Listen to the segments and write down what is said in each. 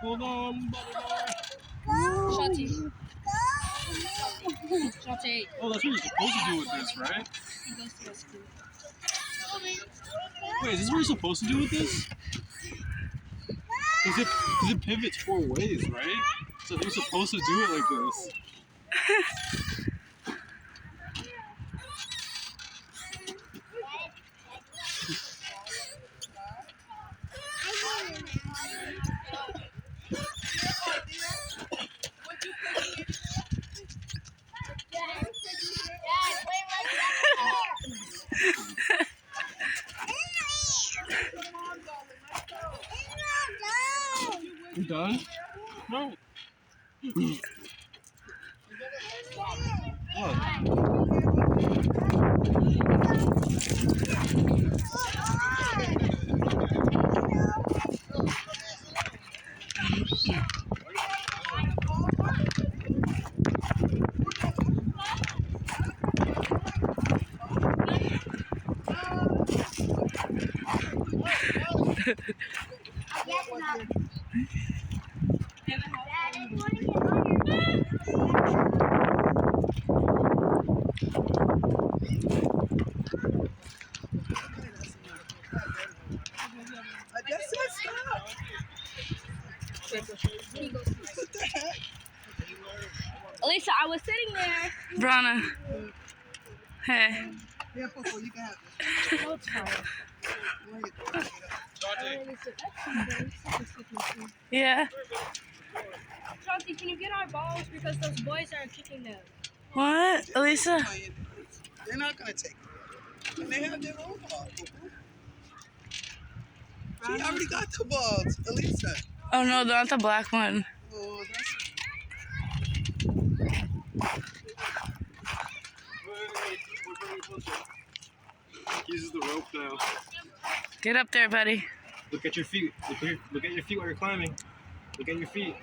Hold on, buddy boy. Shanti. Shanti. Oh, that's what you're supposed to do with this, right? He goes to rescue. Wait, is this what you're supposed to do with this? Because it pivots 4 ways, right? So you're supposed to do it like this. You done? No. What? Elisa, I was sitting there. Brana. Hey. Yeah, Popo, you can have No, it's fine. Yeah. Shanti, can you get our balls because those boys are kicking them? What? Elisa? They're not going to take it. And they have their own ball, Popo. She already got the balls, Elisa. Oh no, not the black one. Oh, that's... Uses the rope now. Get up there, buddy. Look at your feet. Look at your feet while you're climbing. Look at your feet.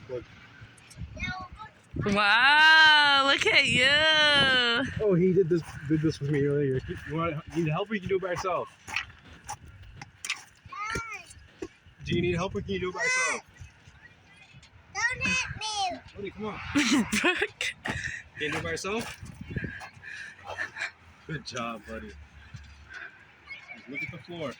Look. Wow, look at you. Oh, he did this with me earlier. You need help or you can do it by yourself? Do you need help or can you do it by yourself? Don't hit me. Buddy, come on. Can you do it by yourself? Good job, buddy. Look at the floor.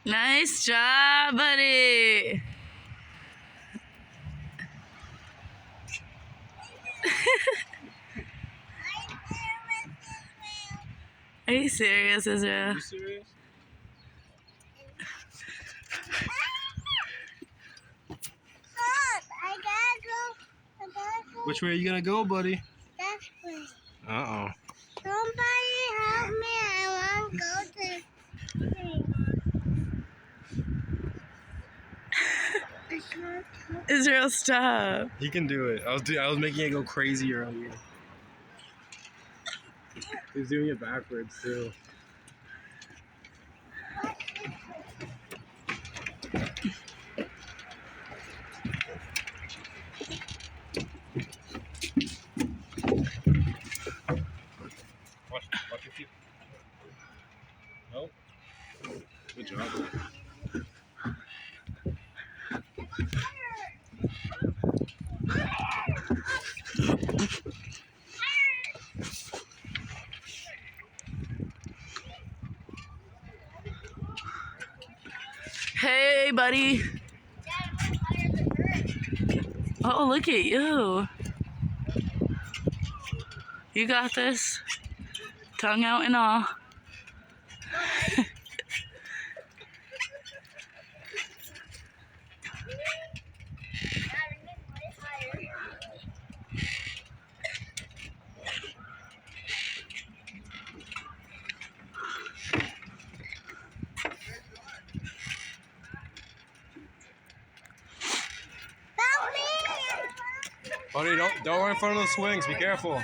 Nice job, buddy. Are you serious, Israel? Are you serious? I gotta go. Which way are you gonna go, buddy? That way. Uh-oh. Somebody help me. I want to go to Israel, stop. He can do it. I was making it go crazy earlier. He was doing it backwards too. Watch your feet. Nope. Good job. Hey, buddy. Oh, look at you. You got this. Tongue out and all. Buddy, don't run in front of the swings. Be careful.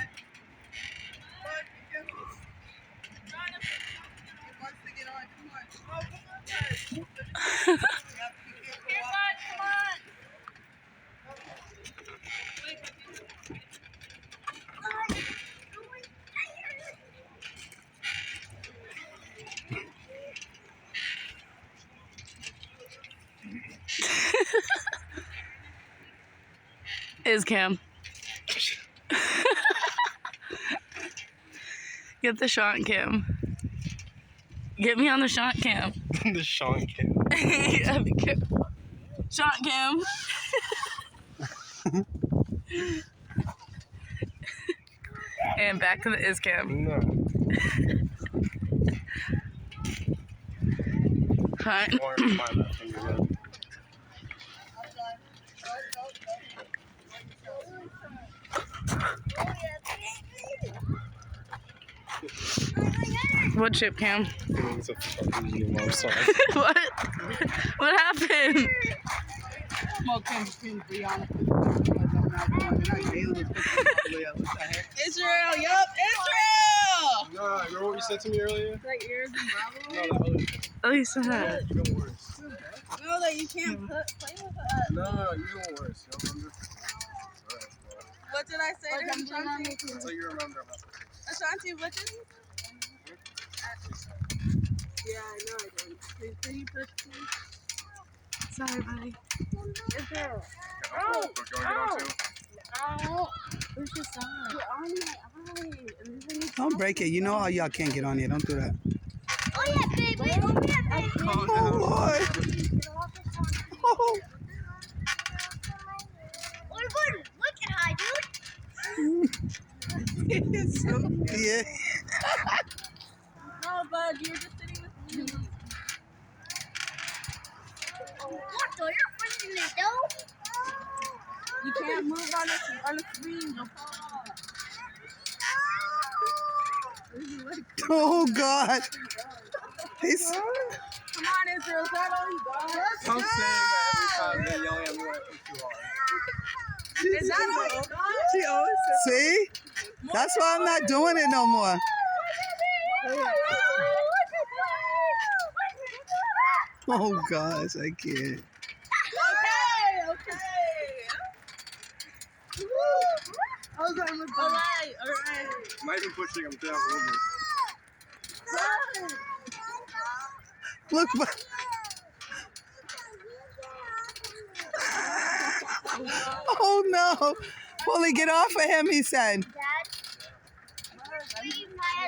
Is Cam. Get the shot cam. Get me on the shot cam. The Sean Cam. Yeah, be careful. Shot cam. And back to the is cam. No. Fine. Or find that from your head. What chip cam? It's a fucking you, I'm sorry. What? What happened? Well, Kim's be honest. Israel, yup, Israel! Nah, remember what you said to me earlier? Like ears and No, bravo. the other thing. Oh, you said that. You're doing worse. No, that you can't play with us. No, you're doing worse. You don't remember? What did I say to him, Ashanti? That's what you remember about Ashanti, what did he say? Yeah, I know I did. Can you push me? Sorry, buddy. Israel. Oh! Oh, where's your side? You're on my eye. Don't break it. You know how y'all can't get on here. Don't do that. Oh yeah, baby. Oh yeah, baby. Oh, Lord. Oh. Look at high, dude. It's so Yeah. No, bud, you're just sitting with me. What the? You're pushing it, though. You can't move on the screen. You'll fall off. Oh, God. He's, Come on, Israel. Is that all you got? I'm saying that every time they're yelling at me when I push too hard. Is that all you got? She always see? That's why I'm not doing it no more. Oh, gosh. I can't. Okay. All right. I'm not even pushing them down. Look. Oh, no. Fully get off of him, he said.